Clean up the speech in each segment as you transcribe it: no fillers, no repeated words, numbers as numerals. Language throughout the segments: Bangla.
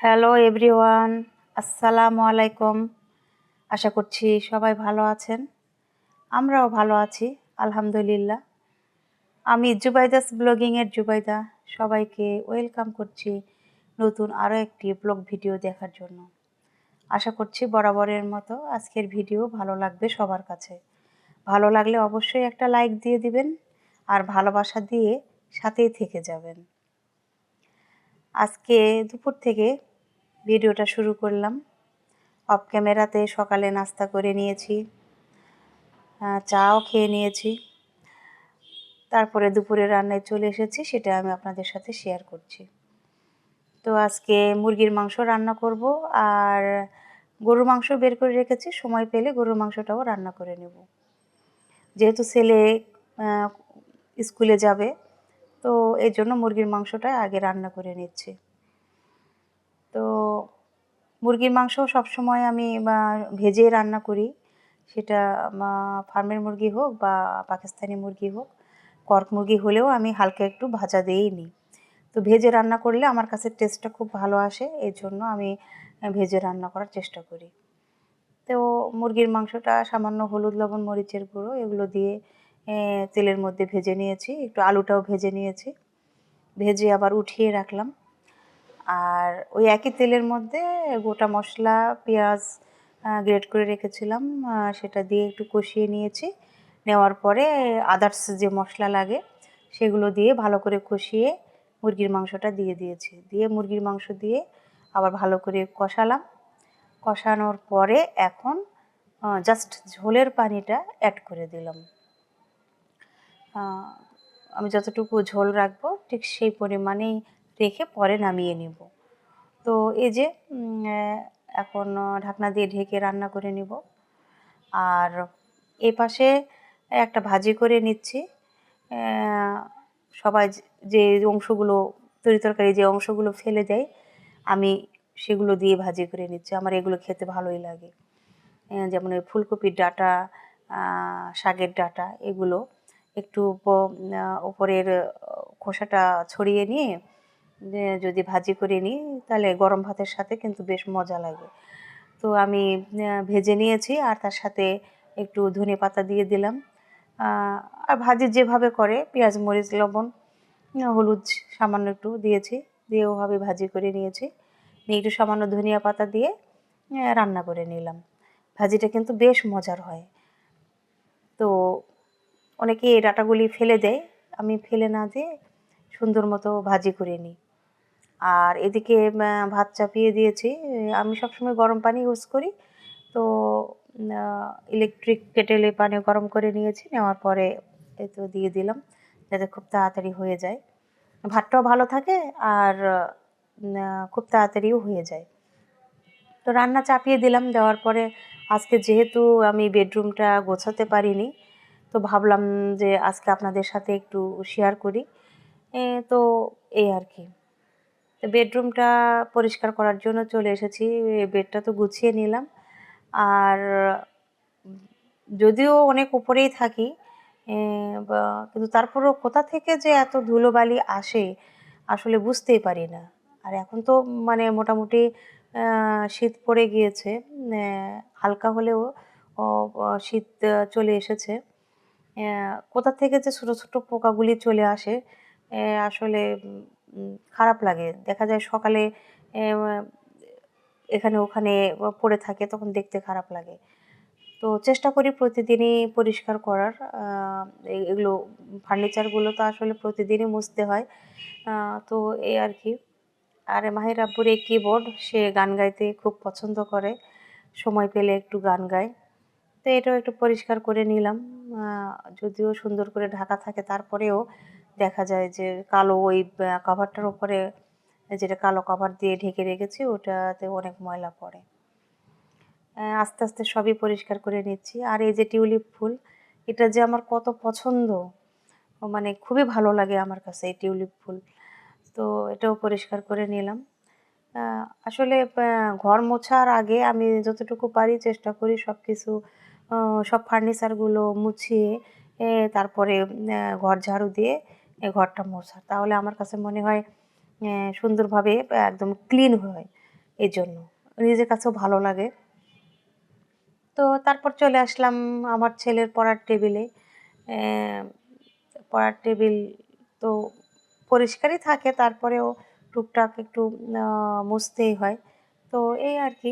হ্যালো এভরিওয়ান, আসসালামু আলাইকুম। আশা করছি সবাই ভালো আছেন। আমরাও ভালো আছি, আলহামদুলিল্লাহ। আমি জুবাইদাস ব্লগিংয়ের জুবাইদা। সবাইকে ওয়েলকাম করছি নতুন আরও একটি ব্লগ ভিডিও দেখার জন্য। আশা করছি বরাবরের মতো আজকের ভিডিও ভালো লাগবে সবার কাছে। ভালো লাগলে অবশ্যই একটা লাইক দিয়ে দিবেন আর ভালোবাসা দিয়ে সাথেই থেকে যাবেন। আজকে দুপুর থেকে ভিডিওটা শুরু করলাম। অফ ক্যামেরাতে সকালে নাস্তা করে নিয়েছি, চাও খেয়ে নিয়েছি। তারপরে দুপুরে রান্নায় চলে এসেছি, সেটা আমি আপনাদের সাথে শেয়ার করছি। তো আজকে মুরগির মাংস রান্না করব, আর গরুর মাংস বের করে রেখেছি, সময় পেলে গরুর মাংসটাও রান্না করে নেব। যেহেতু ছেলে স্কুলে যাবে, তো এই জন্য মুরগির মাংসটা আগে রান্না করে নিচ্ছি। তো মুরগির মাংস সবসময় আমি ভেজে রান্না করি, সেটা ফার্মের মুরগি হোক বা পাকিস্তানি মুরগি হোক। কর্ক মুরগি হলেও আমি হালকা একটু ভাজা দিয়েই নিই। তো ভেজে রান্না করলে আমার কাছে টেস্টটা খুব ভালো আসে, এই জন্য আমি ভেজে রান্না করার চেষ্টা করি। তো মুরগির মাংসটা সামান্য হলুদ, লবণ, মরিচের গুঁড়ো এগুলো দিয়ে তেলের মধ্যে ভেজে নিয়েছি, একটু আলুটাও ভেজে নিয়েছি, ভেজে আবার উঠিয়ে রাখলাম। আর ওই একই তেলের মধ্যে গোটা মশলা, পেঁয়াজ গ্রেট করে রেখেছিলাম, সেটা দিয়ে একটু কষিয়ে নিয়েছি। নেওয়ার পরে আদার্স যে মশলা লাগে সেগুলো দিয়ে ভালো করে কষিয়ে মুরগির মাংসটা দিয়ে দিয়েছি। দিয়ে মুরগির মাংস দিয়ে আবার ভালো করে কষালাম। কষানোর পরে এখন জাস্ট ঝোলের পানিটা অ্যাড করে দিলাম। আমি যতটুকু ঝোল রাখবো ঠিক সেই পরিমাণেই রেখে পরে নামিয়ে নেব। তো এই যে এখন ঢাকনা দিয়ে ঢেকে রান্না করে নিব। আর এই পাশে একটা ভাজি করে নিচ্ছি। সবাই যে অংশগুলো তরিতরকারি যে অংশগুলো ফেলে দেয়, আমি সেগুলো দিয়ে ভাজি করে নিচ্ছি। আমার এগুলো খেতে ভালোই লাগে। যেমন ওই ফুলকপির ডাঁটা, শাকের ডাঁটা, এগুলো একটু উপরের খোসাটা ছড়িয়ে নিয়ে যদি ভাজি করে নিই, তাহলে গরম ভাতের সাথে কিন্তু বেশ মজা লাগে। তো আমি ভেজে নিয়েছি, আর তার সাথে একটু ধনেপাতা দিয়ে দিলাম। আর ভাজি যেভাবে করে পেঁয়াজ, মরিচ, লবণ, হলুদ সামান্য একটু দিয়েছি, দিয়ে ওভাবে ভাজি করে নিয়েছি। নিয়ে একটু সামান্য ধনিয়া পাতা দিয়ে রান্না করে নিলাম। ভাজিটা কিন্তু বেশ মজার হয়। তো অনেকে এই ডাঁটাগুলি ফেলে দেয়, আমি ফেলে না দিয়ে সুন্দর মতো ভাজি করে নিই। আর এদিকে ভাত চাপিয়ে দিয়েছি। আমি সবসময় গরম পানি ইউজ করি, তো ইলেকট্রিক কেটেলে পানি গরম করে নিয়েছি, নেওয়ার পরে এই তো দিয়ে দিলাম, যাতে খুব তাড়াতাড়ি হয়ে যায়। ভাতটাও ভালো থাকে আর খুব তাড়াতাড়িও হয়ে যায়। তো রান্না চাপিয়ে দিলাম, দেওয়ার পরে আজকে যেহেতু আমি বেডরুমটা গোছাতে পারিনি, তো ভাবলাম যে আজকে আপনাদের সাথে একটু শেয়ার করি। তো এই আর কি। তো বেডরুমটা পরিষ্কার করার জন্য চলে এসেছি। বেডটা তো গুছিয়ে নিলাম। আর যদিও অনেক উপরেই থাকি, কিন্তু তারপরেও কোথা থেকে যে এত ধুলোবালি আসে আসলে বুঝতেই পারি না। আর এখন তো মোটামুটি শীত পড়ে গিয়েছে, হালকা হলেও শীত চলে এসেছে। কোথা থেকে যে ছোটো ছোটো পোকাগুলি চলে আসে, আসলে খারাপ লাগে। দেখা যায় সকালে এখানে ওখানে পড়ে থাকে, তখন দেখতে খারাপ লাগে। তো চেষ্টা করি প্রতিদিনই পরিষ্কার করার। এগুলো ফার্নিচারগুলো তো আসলে প্রতিদিনই মুছতে হয়। তো এই আর কি। আর মাহির আব্বুর এই কিবোর্ড, সে গান গাইতে খুব পছন্দ করে, সময় পেলে একটু গান গায়। তো এটাও একটু পরিষ্কার করে নিলাম। যদিও সুন্দর করে ঢাকা থাকে, তারপরেও দেখা যায় যে কালো ওই কভারটার উপরে, যেটা কালো কভার দিয়ে ঢেকে রেখেছি, ওটাতে অনেক ময়লা পড়ে। আস্তে আস্তে সবই পরিষ্কার করে নিচ্ছি। আর এই যে টিউলিপ ফুল, এটা যে আমার কত পছন্দ, খুবই ভালো লাগে আমার কাছে এই টিউলিপ ফুল। তো এটাও পরিষ্কার করে নিলাম। আসলে ঘর মোছার আগে আমি যতটুকু পারি চেষ্টা করি সব কিছু, সব ফার্নিচারগুলো মুছিয়ে তারপরে ঘর ঝাড়ু দিয়ে ঘরটা মোছা। তাহলে আমার কাছে মনে হয় সুন্দরভাবে একদম ক্লিন হয়। এই জন্য নিজের কাছেও ভালো লাগে। তো তারপর চলে আসলাম আমার ছেলের পড়ার টেবিলে। পড়ার টেবিল তো পরিষ্কারই থাকে, তারপরেও টুকটাক একটু মুছতেই হয়। তো এই আর কি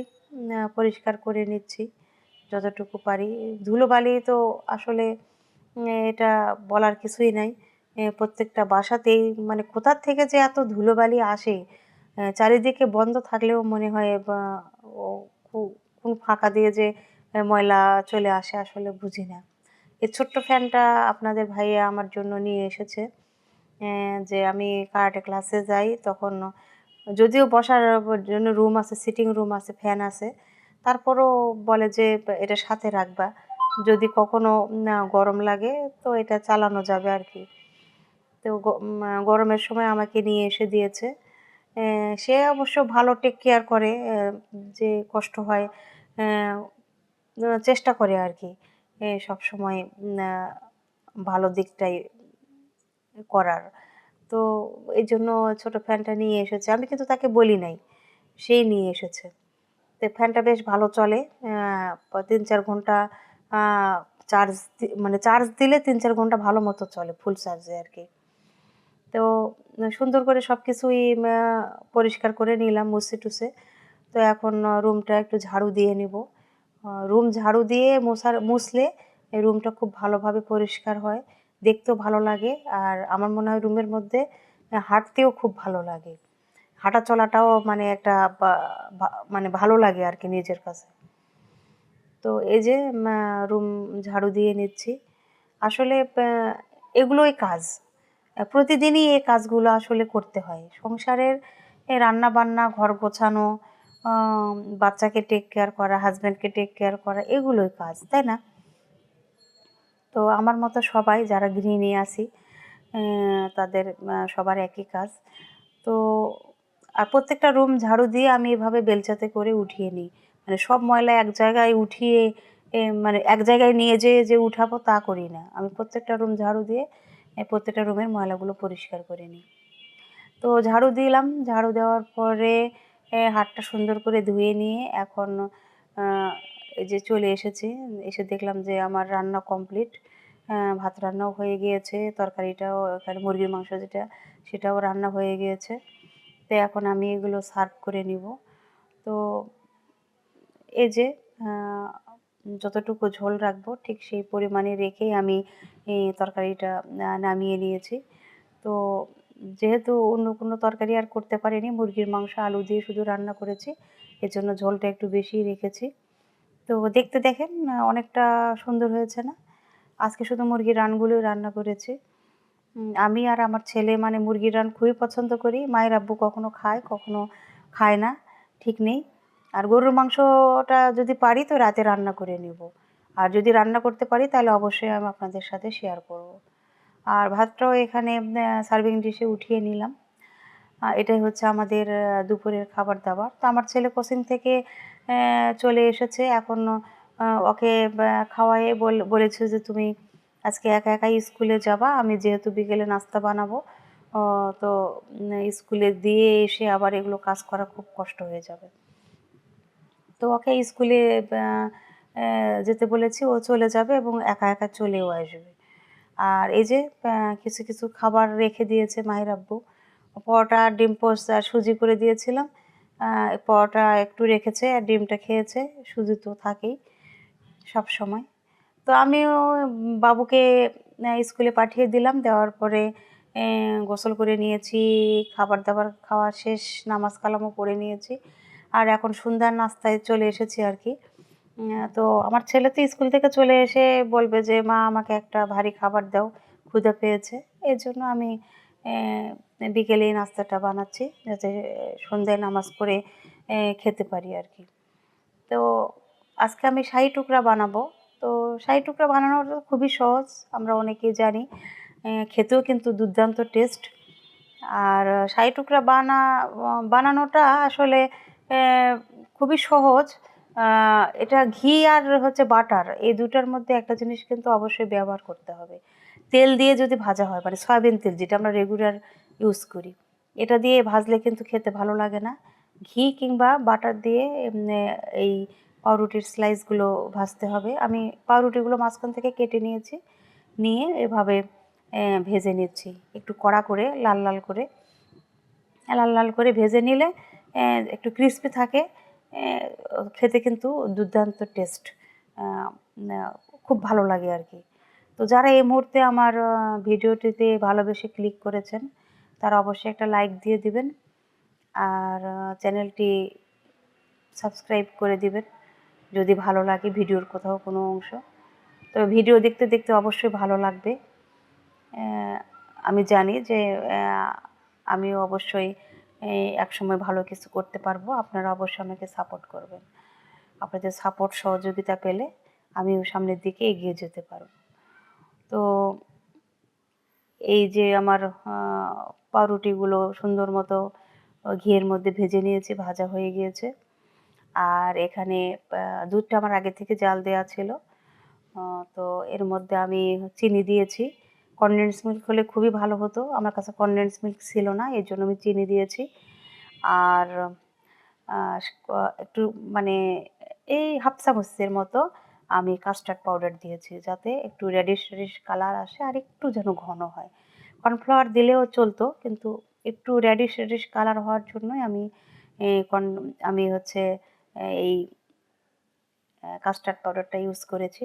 পরিষ্কার করে নিচ্ছি যতটুকু পারি। ধুলোবালি তো আসলে এটা বলার কিছুই নাই। প্রত্যেকটা বাসাতেই মানে কোথা থেকে যে এত ধুলোবালি আসে, চারিদিকে বন্ধ থাকলেও মনে হয় বা ও কু কোন ফাঁকা দিয়ে যে ময়লা চলে আসে আসলে বুঝি না। এই ছোট্ট ফ্যানটা আপনাদের ভাইয়া আমার জন্য নিয়ে এসেছে। যে আমি কারাটে ক্লাসে যাই তখন যদিও বসার জন্য রুম আছে, সিটিং রুম আছে, ফ্যান আছে, তারপরও বলে যে এটা সাথে রাখবা। যদি কখনো গরম লাগে তো এটা চালানো যাবে আর কি। তো গরমের সময় আমাকে নিয়ে এসে দিয়েছে। সে অবশ্য ভালো টেক কেয়ার করে, যে কষ্ট হয় চেষ্টা করে আর কি সবসময় ভালো দিকটাই করার। তো এইজন্য ছোট ফ্যানটা নিয়ে এসেছে। আমি কিন্তু তাকে বলি নাই। সেই নিয়ে এসেছে। তো ফ্যানটা বেশ ভালো চলে। ৩-৪ ঘন্টা আ মানে চার্জ দিলে ৩-৪ ঘন্টা ভালো মতো চলে ফুল চার্জে আরকি। তো সুন্দর করে সবকিছুই পরিষ্কার করে নিলাম মুছে-টুছে। তো এখন রুমটা একটু ঝাড়ু দিয়ে নিব। রুম ঝাড়ু দিয়ে মুছলে এই রুমটা খুব ভালোভাবে পরিষ্কার হয়। দেখতেও ভালো লাগে। আর আমার মনে হয় রুমের মধ্যে হাঁটতেও খুব ভালো লাগে। হাঁটা চলাটাও মানে একটা বা ভা মানে ভালো লাগে আরকি নিজের কাছে। তো এই যে রুম ঝাড়ু দিয়ে নিচ্ছি। আসলে এগুলোই কাজ। প্রতিদিনই এই কাজগুলো আসলে করতে হয়। সংসারের রান্না-বান্না, ঘর গোছানো, আ বাচ্চাকে টেক কেয়ার করা, হাসব্যান্ডকে টেক কেয়ার করা এগুলোই কাজ, তাই না? তো আমার মতো সবাই যারা গৃহিণী আছি তাদের সবার একই কাজ। তো আর প্রত্যেকটা রুম ঝাড়ু দিয়ে আমি এভাবে বেলচাতে করে উঠিয়ে নিই। মানে সব ময়লা এক জায়গায় উঠিয়ে মানে এক জায়গায় নিয়ে যেয়ে যে উঠাবো তা করি না। আমি প্রত্যেকটা রুম ঝাড়ু দিয়ে প্রত্যেকটা রুমের ময়লাগুলো পরিষ্কার করে নিই। তো ঝাড়ু দিলাম, ঝাড়ু দেওয়ার পরে হাতটা সুন্দর করে ধুয়ে নিয়ে এখন আ এই যে চলে এসেছি। এসে দেখলাম যে আমার রান্না কমপ্লিট। ভাত রান্নাও হয়ে গিয়েছে, তরকারিটাও এখানে মুরগির মাংস যেটা সেটাও রান্না হয়ে গিয়েছে। তো এখন আমি এগুলো সার্ভ করে নিব। তো এই যে আ যতটুকু ঝোল রাখবো ঠিক সেই পরিমাণে রেখেই আমি তরকারিটা নামিয়ে নিয়েছি। তো যেহেতু অন্য কোনো তরকারি আর করতে পারিনি, মুরগির মাংস আলু দিয়ে শুধু রান্না করেছি। এজন্য ঝোলটা একটু বেশিই রেখেছি। তো দেখতে দেখেন অনেকটা সুন্দর হয়েছে না? আজকে শুধু মুরগির রানগুলোই রান্না করেছি। আমি আর আমার ছেলে মানে মুরগির রান খুবই পছন্দ করি। মায়ের আব্বু কখনো খায়, কখনো খায় না, ঠিক নেই। আর গরুর মাংসটা যদি পারি তো রাতে রান্না করে নিব। আর যদি রান্না করতে পারি তাহলে অবশ্যই আমি আপনাদের সাথে শেয়ার করব। আর ভাতটাও এখানে সার্ভিং ডিশে উঠিয়ে নিলাম। এটাই হচ্ছে আমাদের দুপুরের খাবার-দাবার। তো আমার ছেলে কোচিং থেকে চলে এসেছে। এখন ওকে খাওয়ায়ে বলেছে যে, "তুমি আজকে একা একাই স্কুলে যাবা। আমি যেহেতু বিকেলে নাস্তা বানাবো, অ তো স্কুলে দিয়ে এসে আবার এগুলো কাজ করা খুব কষ্ট হয়ে যাবে।" তো ওকে স্কুলে ব্যা অ্যা যেতে বলেছি, ও চলে যাবে এবং একা একা চলেও আসবে। আর এই যে কিছু কিছু খাবার রেখে দিয়েছে মাহির আব্বু। পরোটা, ডিম পোচ আর সুজি করে দিয়েছিলাম। আ পরোটা একটু রেখেছে আর ডিমটা খেয়েছে। সুজি তো থাকেই সবসময়। তো আমিও বাবুকে স্কুলে পাঠিয়ে দিলাম। দেওয়ার পরে গোসল করে নিয়েছি, খাবার-দাবার খাওয়া শেষ, নামাজ কালামও পড়ে নিয়েছি। আর এখন সন্ধ্যার নাস্তায় চলে এসেছি আরকি। তো আমার ছেলে তো স্কুল থেকে চলে এসে বলবে যে, "মা আমাকে একটা ভারী খাবার দাও, ক্ষুধা পেয়েছে।" এজন্য আমি বিকেলে এই নাস্তাটা বানাচ্ছি যাতে সন্ধ্যায় নামাজ পড়ে খেতে পারি আরকি। তো আজকে আমি শাহী টুকরা বানাবো। তো শাহী টুকরা বানানোটা খুবই সহজ। আমরা অনেকেই জানি। খেতেও কিন্তু দুর্দান্ত টেস্ট। আর শাহী টুকরা বানানোটা আসলে খুবই সহজ। আ এটা ঘি আর হচ্ছে বাটার এই ২ টার মধ্যে একটা জিনিস কিন্তু অবশ্যই ব্যবহার করতে হবে। তেল দিয়ে যদি ভাজা হয় মানে সয়াবিন তেল যেটা আমরা রেগুলার ইউজ করি। এটা দিয়ে ভাজলে কিন্তু খেতে ভালো লাগে না। ঘি কিংবা বাটার দিয়ে এই পাউরুটির স্লাইসগুলো ভাজতে হবে। আমি পাউরুটিগুলো মাঝখান থেকে কেটে নিয়েছি, নিয়ে এভাবে ভেজে নিচ্ছি একটু কড়া করে, লাল লাল করে। লাল লাল করে ভেজে নিলে একটু ক্রিস্পি থাকে, খেতে কিন্তু দুর্দান্ত টেস্ট, খুব ভালো লাগে আর কি। তো যারা এই মুহূর্তে আমার ভিডিওটিতে ভালোবেসে ক্লিক করেছেন তারা অবশ্যই একটা লাইক দিয়ে দিবেন, আর চ্যানেলটি সাবস্ক্রাইব করে দিবেন যদি ভালো লাগে ভিডিওর কোথাও কোনো অংশ। তো ভিডিও দেখতে দেখতে অবশ্যই ভালো লাগবে। আমি জানি যে আমিও অবশ্যই একসময় ভালো কিছু করতে পারবো। আপনারা অবশ্যই আমাকে সাপোর্ট করবেন। আপনাদের সাপোর্ট সহযোগিতা পেলে আমিও সামনের দিকে এগিয়ে যেতে পারবো। তো এই যে আমার পাউরুটিগুলো সুন্দর মতো ঘিয়ের মধ্যে ভেজে নিয়েছি, ভাজা হয়ে গিয়েছে। আর এখানে দুধটা আমার আগে থেকে জাল দেওয়া ছিল। তো এর মধ্যে আমি চিনি দিয়েছি। কনডেন্স মিল্ক হলে খুবই ভালো হতো, আমার কাছে কনডেন্স মিল্ক ছিল না, এর জন্য আমি চিনি দিয়েছি। আর একটু মানে এই হাফ চামচের মতো আমি কাস্টার্ড পাউডার দিয়েছি, যাতে একটু রেডিশ রেডিশ কালার আসে আর একটু যেন ঘন হয়। কর্নফ্লাওয়ার দিলেও চলতো, কিন্তু একটু রেডিশ রেডিশ কালার হওয়ার জন্যই আমি হচ্ছে এই কাস্টার্ড পাউডারটা ইউজ করেছি।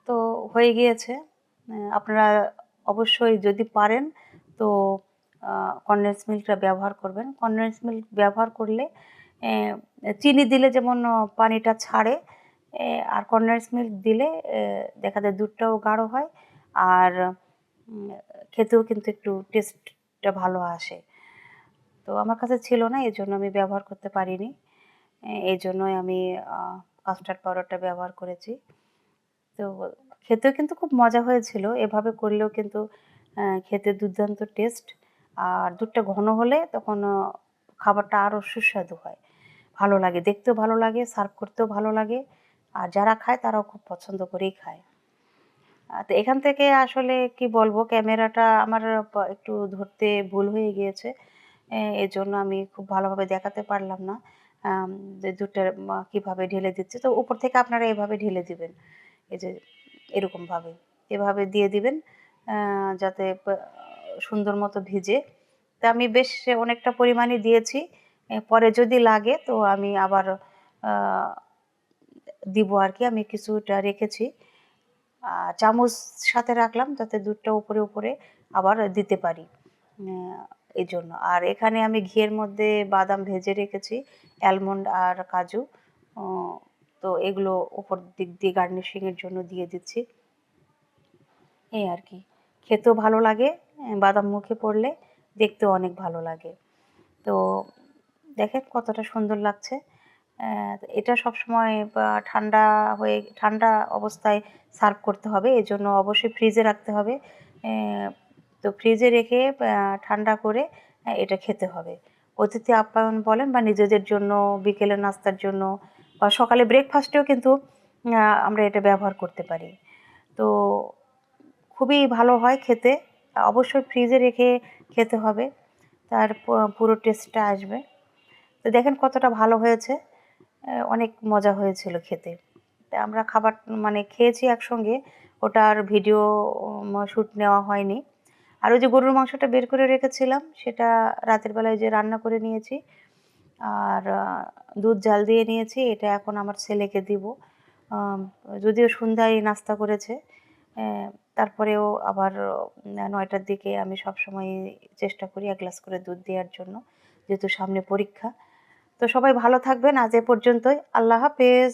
তো হয়ে গিয়েছে। আপনারা অবশ্যই যদি পারেন তো কনডেন্স মিল্কটা ব্যবহার করবেন। কনডেন্স মিল্ক ব্যবহার করলে চিনি দিলে যেমন পানিটা ছাড়ে, আর কনডেন্স মিল্ক দিলে দেখা যায় দুধটাও গাঢ় হয়, আর খেতেও কিন্তু একটু টেস্টটা ভালো আসে। তো আমার কাছে ছিল না, এজন্য আমি ব্যবহার করতে পারিনি। এজন্যই আমি কাস্টার্ড পাউডারটা ব্যবহার করেছি। তো খেতেও কিন্তু খুব মজা হয়েছিল। এভাবে করলেও কিন্তু খেতে দুর্দান্ত টেস্ট, আর দুধটা ঘন হলে তখন খাবারটা আরও সুস্বাদু হয়, ভালো লাগে, দেখতেও ভালো লাগে, সার্ভ করতেও ভালো লাগে, আর যারা খায় তারাও খুব পছন্দ করেই খায়। তো এখান থেকে আসলে কি বলবো, ক্যামেরাটা আমার একটু ধরতে ভুল হয়ে গিয়েছে, এজন্য আমি খুব ভালোভাবে দেখাতে পারলাম না যে দুধটা কীভাবে ঢেলে দিচ্ছি। তো উপর থেকে আপনারা এভাবে ঢেলে দিবেন, এই যে এরকমভাবে এভাবে দিয়ে দিবেন, যাতে সুন্দর মতো ভিজে। তা আমি বেশ অনেকটা পরিমাণই দিয়েছি, পরে যদি লাগে তো আমি আবার দিব আর কি। আমি কিছুটা রেখেছি, চামচ সাথে রাখলাম যাতে দুধটা উপরে উপরে আবার দিতে পারি, এই জন্য। আর এখানে আমি ঘিয়ের মধ্যে বাদাম ভেজে রেখেছি, অ্যালমন্ড আর কাজু, তো এগুলো উপর দিক দিয়ে গার্নিশিংয়ের জন্য দিয়ে দিচ্ছি, এই আর কি। খেতেও ভালো লাগে, বাদাম মুখে পড়লে দেখতেও অনেক ভালো লাগে। তো দেখেন কতটা সুন্দর লাগছে। এটা সবসময় ঠান্ডা অবস্থায় সার্ভ করতে হবে, এজন্য অবশ্যই ফ্রিজে রাখতে হবে। তো ফ্রিজে রেখে ঠান্ডা করে এটা খেতে হবে। অতিথি আপ্যায়ন বলেন বা নিজেদের জন্য, বিকেলের নাস্তার জন্য বা সকালে ব্রেকফাস্টেও কিন্তু আমরা এটা ব্যবহার করতে পারি। তো খুবই ভালো হয় খেতে, অবশ্যই ফ্রিজে রেখে খেতে হবে, তার পুরো টেস্টটা আসবে। তো দেখেন কতটা ভালো হয়েছে, অনেক মজা হয়েছিল খেতে। আমরা খাবার মানে খেয়েছি একসঙ্গে, ওটার ভিডিও শ্যুট নেওয়া হয়নি। আর ওই যে গরুর মাংসটা বের করে রেখেছিলাম সেটা রাতের বেলায় যে রান্না করে নিয়েছি, আর দুধ জাল দিয়ে নিয়েছি, এটা এখন আমার ছেলেকে দিব। যদিও সন্ধ্যায় নাস্তা করেছে, তারপরেও আবার 9টার দিকে আমি সবসময় চেষ্টা করি 1 গ্লাস করে দুধ দেওয়ার জন্য, যেহেতু সামনে পরীক্ষা। তো সবাই ভালো থাকবেন, আজ এ পর্যন্তই। আল্লাহ হাফেজ।